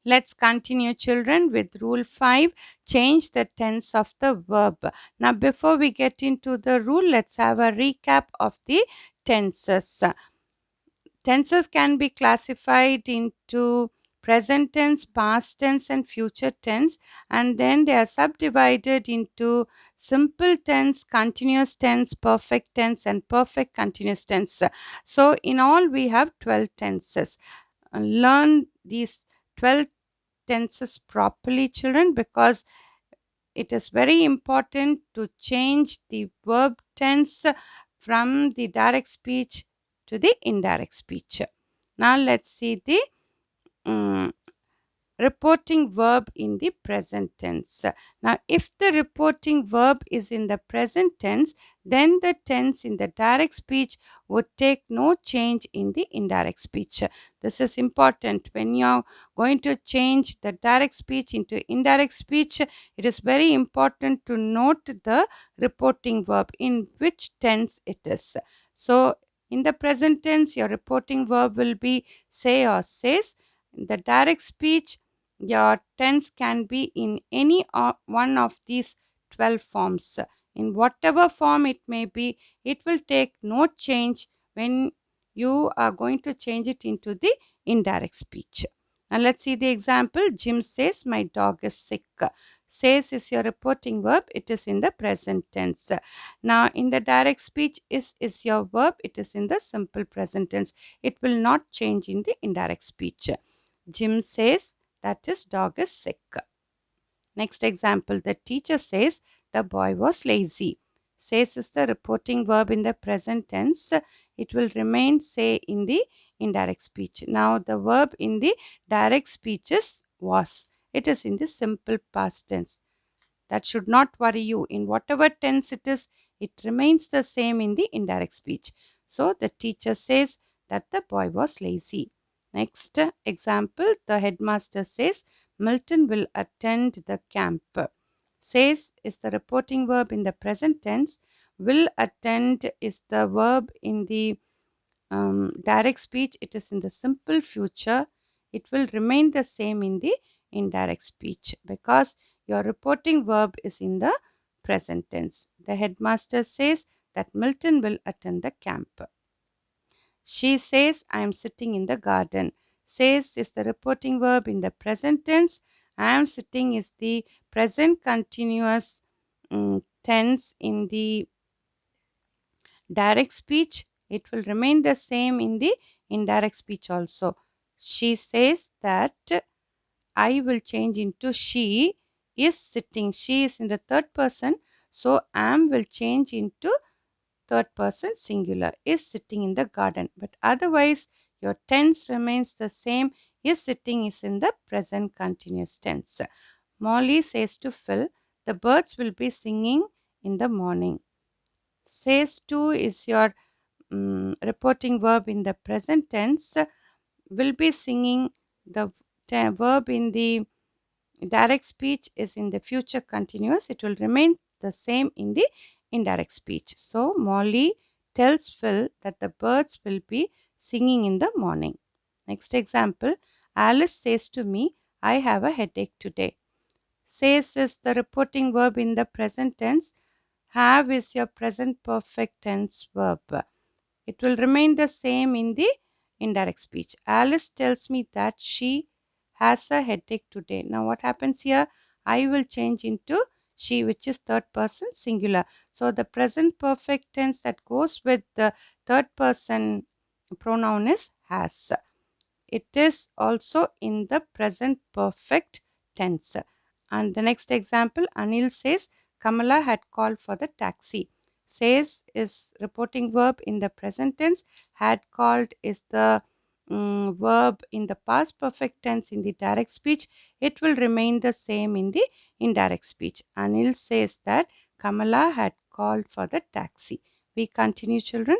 Let's continue, children, with Rule 5. Change the tense of the verb. Now, before we get into the rule, let's have a recap of the tenses. Tenses can be classified into present tense, past tense, and future tense, and then they are subdivided into simple tense, continuous tense, perfect tense, and perfect continuous tense. So, in all, we have 12 tenses. Learn these 12 tenses properly, children, because it is very important to change the verb tense from the direct speech to the indirect speech. Now let's see the um, reporting verb in the present tense. Now, if the reporting verb is in the present tense, then the tense in the direct speech would take no change in the indirect speech. This is important. When you are going to change the direct speech into indirect speech, it is very important to note the reporting verb in which tense it is. So, in the present tense, your reporting verb will be say or says. In the direct speech, your tense can be in any one of these 12 forms. In whatever form it may be, it will take no change when you are going to change it into the indirect speech. And let's see the example. Jim says, my dog is sick. Says is your reporting verb. It is in the present tense. Now, in the direct speech, is your verb. It is in the simple present tense. It will not change in the indirect speech. Jim says, that is, dog is sick. Next example, the teacher says the boy was lazy. Says is the reporting verb in the present tense. It will remain say in the indirect speech. Now, the verb in the direct speech is was. It is in the simple past tense. That should not worry you. In whatever tense it is, it remains the same in the indirect speech. So, the teacher says that the boy was lazy. Next example, the headmaster says Milton will attend the camp. Says is the reporting verb in the present tense. Will attend is the verb in the direct speech. It is in the simple future. It will remain the same in the indirect speech because your reporting verb is in the present tense. The headmaster says that Milton will attend the camp. She says, I am sitting in the garden. Says is the reporting verb in the present tense. I am sitting is the present continuous tense in the direct speech. It will remain the same in the indirect speech also. She says that I will change into she is sitting. She is in the third person. So am will change into third person singular, is sitting in the garden. But otherwise, your tense remains the same. Is sitting is in the present continuous tense. Molly says to Phil, the birds will be singing in the morning. Says to is your reporting verb in the present tense. Will be singing, the verb in the direct speech is in the future continuous. It will remain the same in the indirect speech. So, Molly tells Phil that the birds will be singing in the morning. Next example, Alice says to me, I have a headache today. Says is the reporting verb in the present tense. Have is your present perfect tense verb. It will remain the same in the indirect speech. Alice tells me that she has a headache today. Now, what happens here? I will change into she, which is third person singular. So, the present perfect tense that goes with the third person pronoun is has. It is also in the present perfect tense. And the next example, Anil says Kamala had called for the taxi. Says is reporting verb in the present tense. Had called is the verb in the past perfect tense in the direct speech. It will remain the same in the indirect speech. Anil says that Kamala had called for the taxi. We continue, children.